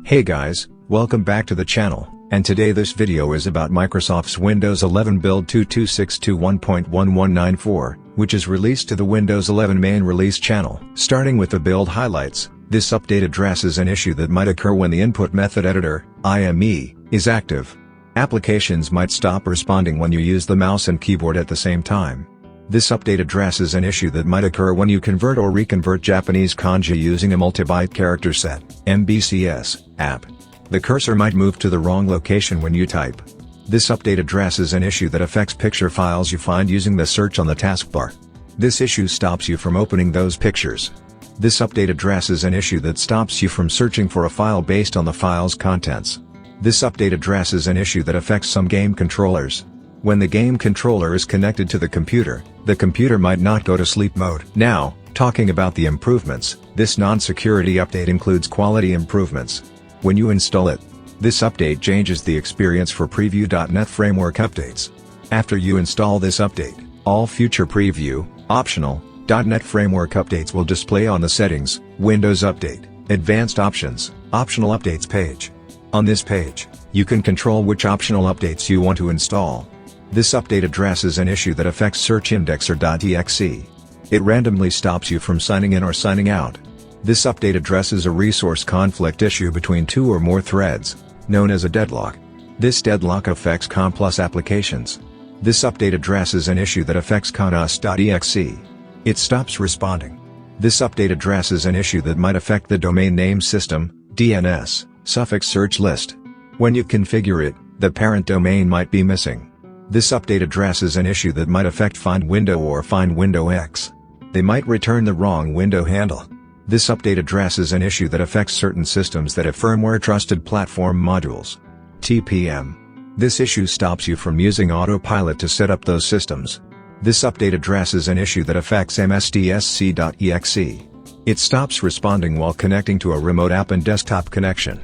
Hey guys, welcome back to the channel, and today this video is about Microsoft's Windows 11 build 22.621.1194, which is released to the Windows 11 main release channel. Starting with the build highlights, this update addresses an issue that might occur when the input method editor, IME, is active. Applications might stop responding when you use the mouse and keyboard at the same time. This update addresses an issue that might occur when you convert or reconvert Japanese kanji using a multi-byte character set (MBCS) app. The cursor might move to the wrong location when you type. This update addresses an issue that affects picture files you find using the search on the taskbar. This issue stops you from opening those pictures. This update addresses an issue that stops you from searching for a file based on the file's contents. This update addresses an issue that affects some game controllers. When the game controller is connected to the computer might not go to sleep mode. Now, talking about the improvements, this non-security update includes quality improvements. When you install it, this update changes the experience for Preview.NET Framework updates. After you install this update, all future Preview, optional, .NET Framework updates will display on the Settings, Windows Update, Advanced Options, Optional Updates page. On this page, you can control which optional updates you want to install. This update addresses an issue that affects search indexer.exe. It randomly stops you from signing in or signing out. This update addresses a resource conflict issue between two or more threads, known as a deadlock. This deadlock affects COM+ applications. This update addresses an issue that affects conus.exe. It stops responding. This update addresses an issue that might affect the domain name system, DNS, suffix search list. When you configure it, the parent domain might be missing. This update addresses an issue that might affect Find Window or Find Window X. They might return the wrong window handle. This update addresses an issue that affects certain systems that have firmware Trusted Platform Modules. TPM. This issue stops you from using Autopilot to set up those systems. This update addresses an issue that affects msdsc.exe. It stops responding while connecting to a remote app and desktop connection.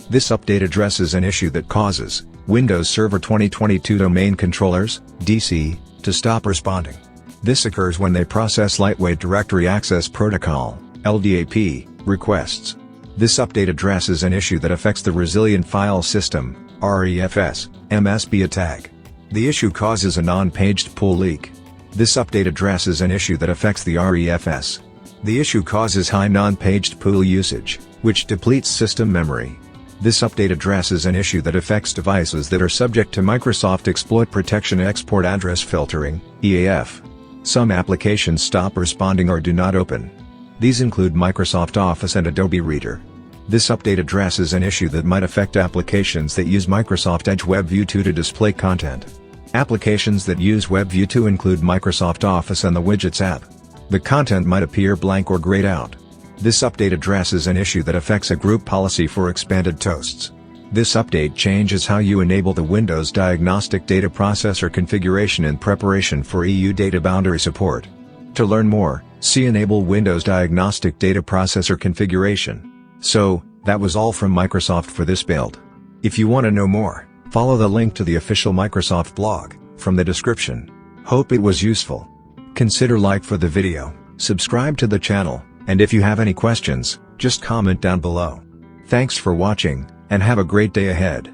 This update addresses an issue that causes Windows Server 2022 Domain Controllers, DC, to stop responding. This occurs when they process Lightweight Directory Access Protocol, LDAP, requests. This update addresses an issue that affects the Resilient File System, REFS, MSB attack. The issue causes a non-paged pool leak. This update addresses an issue that affects the REFS. The issue causes high non-paged pool usage, which depletes system memory. This update addresses an issue that affects devices that are subject to Microsoft Exploit Protection Export Address Filtering, EAF. Some applications stop responding or do not open. These include Microsoft Office and Adobe Reader. This update addresses an issue that might affect applications that use Microsoft Edge WebView 2 to display content. Applications that use WebView 2 include Microsoft Office and the Widgets app. The content might appear blank or grayed out. This update addresses an issue that affects a group policy for expanded toasts. This update changes how you enable the Windows Diagnostic Data Processor configuration in preparation for EU data boundary support. To learn more, see Enable Windows Diagnostic Data Processor configuration. So, that was all from Microsoft for this build. If you want to know more, follow the link to the official Microsoft blog, from the description. Hope it was useful. Consider like for the video, subscribe to the channel, and if you have any questions, just comment down below. Thanks for watching, and have a great day ahead.